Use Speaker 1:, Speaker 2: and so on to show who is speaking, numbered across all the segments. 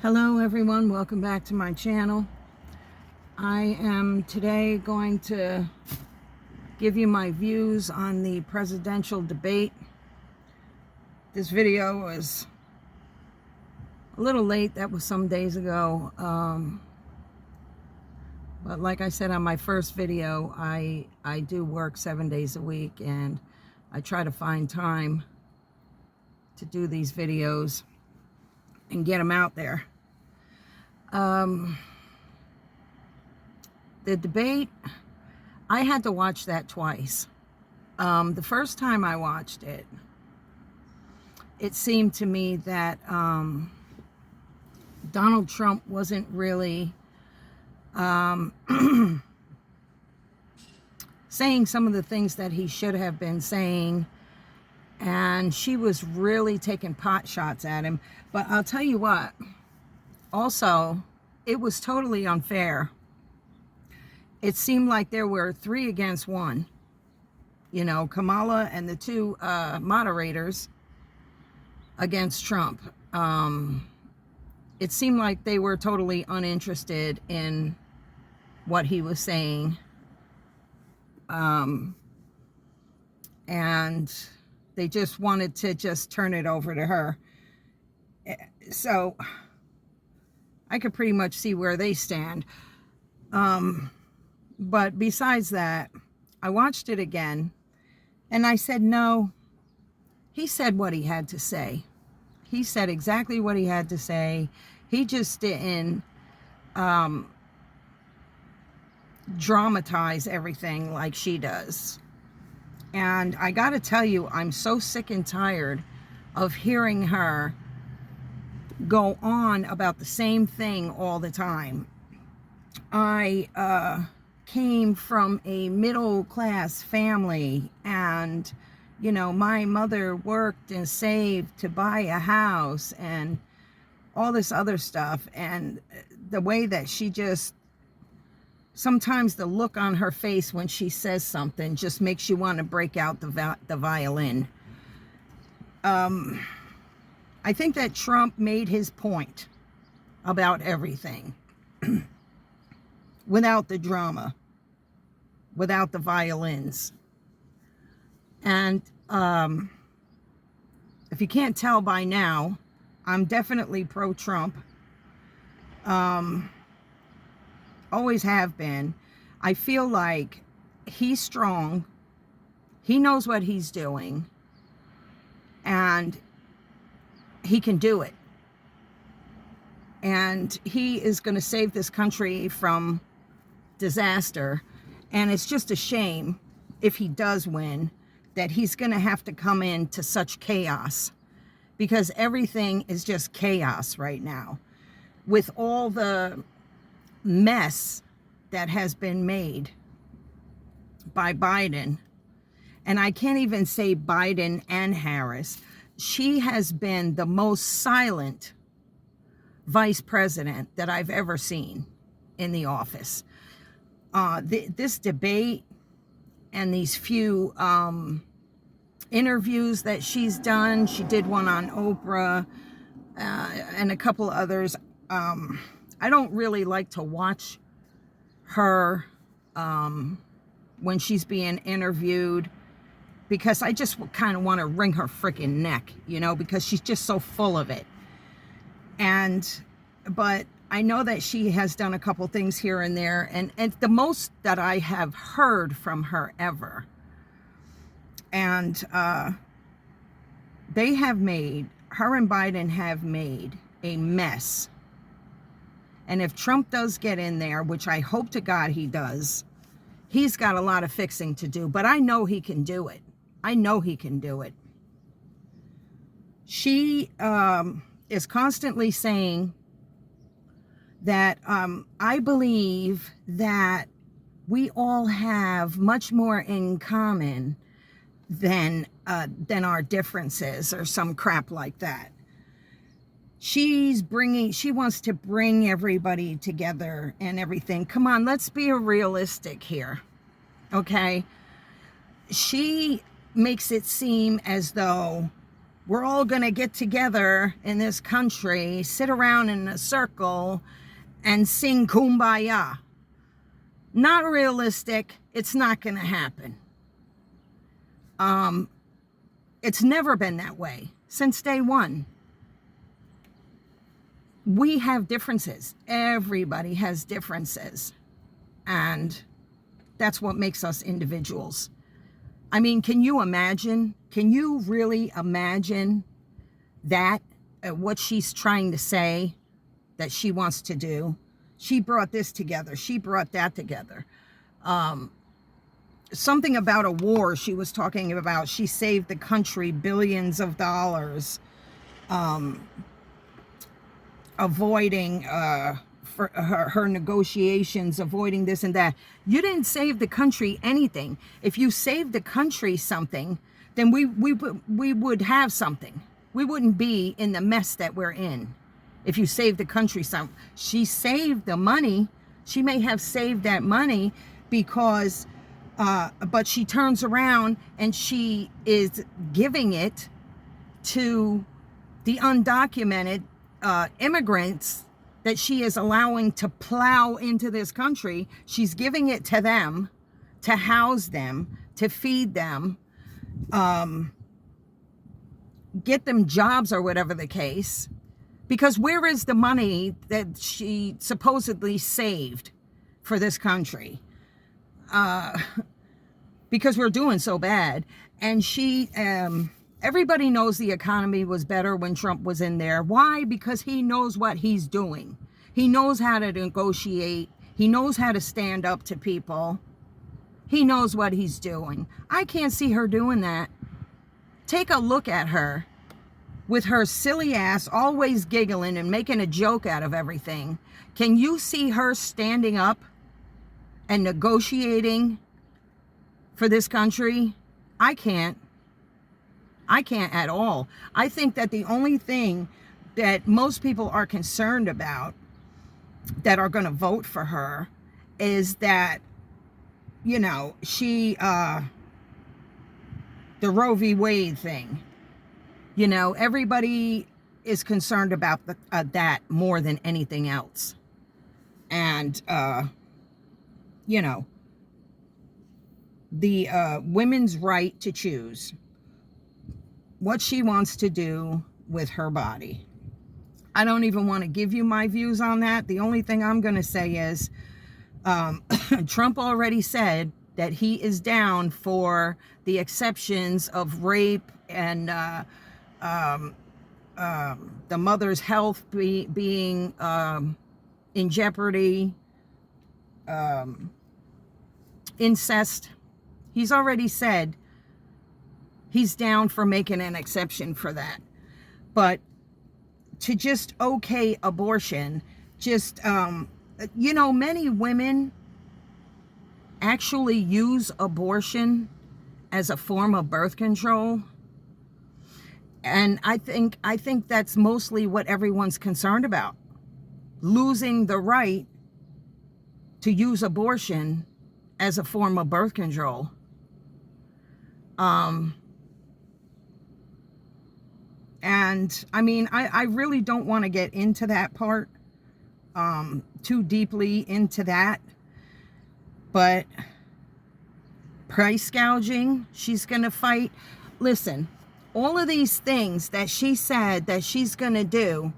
Speaker 1: Hello everyone, welcome back to my channel. I am today going to give you my views on the presidential debate. This video was a little late, that was some days ago, but like I said on my first video, I do work 7 days a week and I try to find time to do these videos and get them out there. The debate, I had to watch that twice. The first time I watched it, it seemed to me that Donald Trump wasn't really saying some of the things that he should have been saying, and she was really taking pot shots at him. But I'll tell you what, also, it was totally unfair. It seemed like there were 3 against 1. You know, Kamala and the 2 moderators against Trump. It seemed like they were totally uninterested in what he was saying. And they just wanted to just turn it over to her. So I could pretty much see where they stand. But besides that, I watched it again and I said, no, he said what he had to say. He said exactly what he had to say. He just didn't dramatize everything like she does. And I got to tell you, I'm so sick and tired of hearing her go on about the same thing all the time. I came from a middle class family, and you know, my mother worked and saved to buy a house and all this other stuff, and the way that she just, sometimes the look on her face when she says something just makes you want to break out the violin. I think that Trump made his point about everything without the drama, without the violins. And if you can't tell by now, I'm definitely pro-Trump. Always have been. I feel like he's strong. He knows what he's doing. And he can do it. And he is going to save this country from disaster. And it's just a shame, if he does win, that he's going to have to come into such chaos, because everything is just chaos right now with all the mess that has been made by Biden. And I can't even say Biden and Harris. She has been the most silent vice president that I've ever seen in the office. This debate and these few interviews that she's done, she did one on Oprah and a couple others. I don't really like to watch her when she's being interviewed, because I just kind of want to wring her freaking neck, you know, because she's just so full of it. But I know that she has done a couple things here and there, and the most that I have heard from her ever. And they have made, her and Biden have made a mess. And if Trump does get in there, which I hope to God he does, he's got a lot of fixing to do, but I know he can do it. I know he can do it. She is constantly saying that I believe that we all have much more in common than our differences, or some crap like that. She wants to bring everybody together and everything. Come on, let's be realistic here, okay? She makes it seem as though we're all going to get together in this country, sit around in a circle, and sing Kumbaya. Not realistic. It's not going to happen. It's never been that way since day one. We have differences. Everybody has differences. And that's what makes us individuals. I mean, can you imagine? Can you really imagine that, what she's trying to say that she wants to do? She brought this together. She brought that together. Something about a war she was talking about. She saved the country billions of dollars, avoiding for her negotiations, avoiding this and that. You didn't save the country anything. If you saved the country something, then we would have something. We wouldn't be in the mess that we're in. If you saved the country some, she saved the money. She may have saved that money because, but she turns around and she is giving it to the undocumented immigrants that she is allowing to plow into this country. She's giving it to them, to house them, to feed them, get them jobs or whatever the case. Because where is the money that she supposedly saved for this country? Because we're doing so bad. And she, everybody knows the economy was better when Trump was in there. Why? Because he knows what he's doing. He knows how to negotiate. He knows how to stand up to people. He knows what he's doing. I can't see her doing that. Take a look at her with her silly ass always giggling and making a joke out of everything. Can you see her standing up and negotiating for this country? I can't. I can't at all. I think that the only thing that most people are concerned about that are going to vote for her is that, you know, she, the Roe v. Wade thing. You know, everybody is concerned about that more than anything else. And, you know, the women's right to choose what she wants to do with her body. I don't even want to give you my views on that. The only thing I'm going to say is Trump already said that he is down for the exceptions of rape and the mother's health being in jeopardy, incest. He's already said he's down for making an exception for that. But to just okay abortion, just, you know, many women actually use abortion as a form of birth control. And I think that's mostly what everyone's concerned about. Losing the right to use abortion as a form of birth control. And I mean, I really don't want to get into that part, too deeply into that, but price gouging, she's going to fight. Listen, all of these things that she said that she's going to do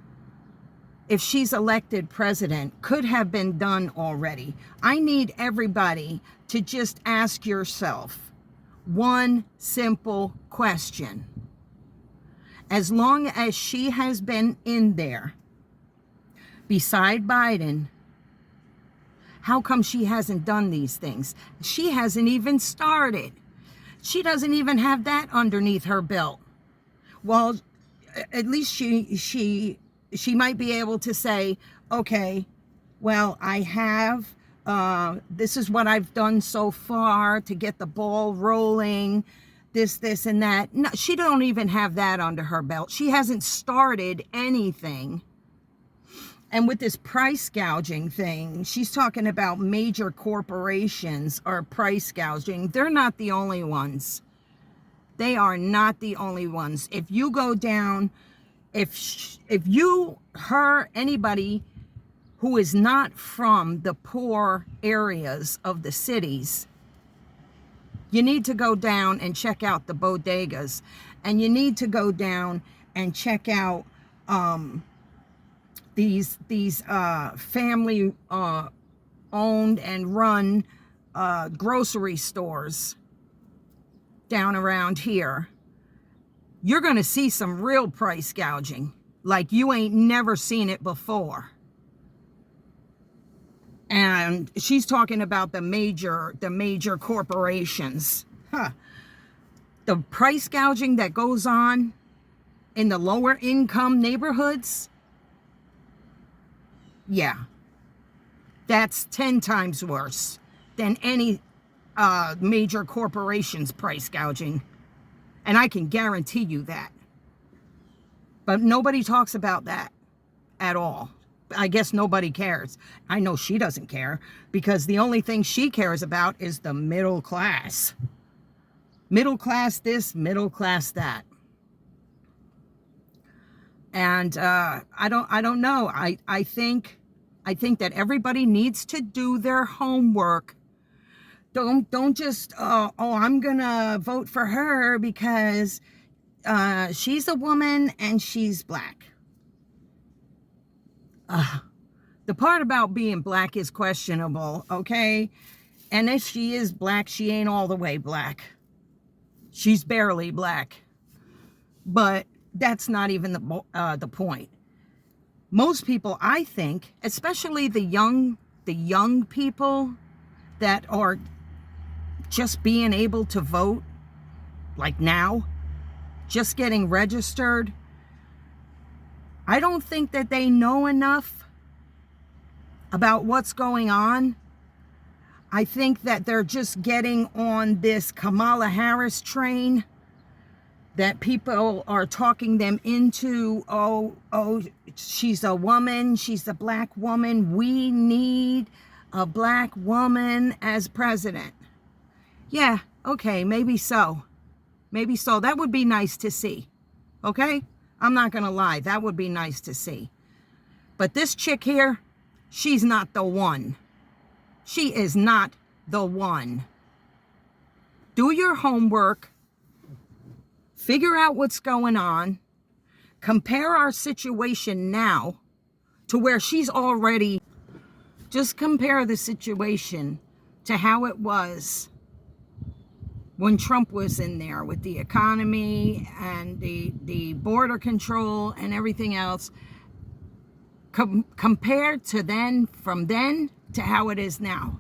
Speaker 1: if she's elected president could have been done already. I need everybody to just ask yourself one simple question. As long as she has been in there beside Biden, how come she hasn't done these things? She hasn't even started. She doesn't even have that underneath her belt. Well, at least she might be able to say, okay, well, I have, this is what I've done so far to get the ball rolling, this, and that. No, she don't even have that under her belt. She hasn't started anything. And with this price gouging thing, she's talking about major corporations are price gouging. They're not the only ones They are not the only ones. If you go down, if you, her, anybody who is not from the poor areas of the cities, you need to go down and check out the bodegas, and you need to go down and check out these family owned and run grocery stores down around here. You're going to see some real price gouging like you ain't never seen it before. And she's talking about the major corporations. The price gouging that goes on in the lower income neighborhoods, yeah, that's 10 times worse than any major corporation's price gouging. And I can guarantee you that. But nobody talks about that at all. I guess nobody cares. I know she doesn't care, because the only thing she cares about is the middle class. Middle class this, middle class that. And I don't know. I think that everybody needs to do their homework. Don't just I'm gonna vote for her because she's a woman and she's black. The part about being black is questionable, okay? And if she is black, she ain't all the way black. She's barely black. But that's not even the point. Most people, I think, especially the young people that are just being able to vote, like now, just getting registered, I don't think that they know enough about what's going on. I think that they're just getting on this Kamala Harris train, that people are talking them into, oh, she's a woman, she's a black woman, we need a black woman as president. Yeah, okay, maybe so. Maybe so. That would be nice to see. Okay? I'm not going to lie. That would be nice to see. But this chick here, she's not the one. She is not the one. Do your homework. Figure out what's going on. Compare our situation now to where she's already. Just compare the situation to how it was when Trump was in there with the economy and the border control and everything else. Compared to then, from then to how it is now.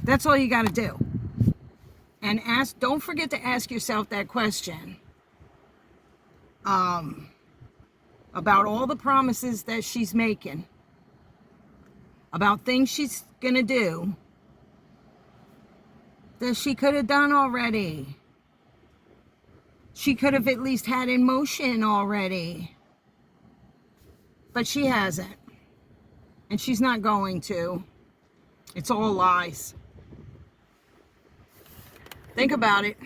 Speaker 1: That's all you got to do. And don't forget to ask yourself that question about all the promises that she's making, about things she's gonna do that she could have done already. She could have at least had in motion already. But she hasn't. And she's not going to. It's all lies. Think about it.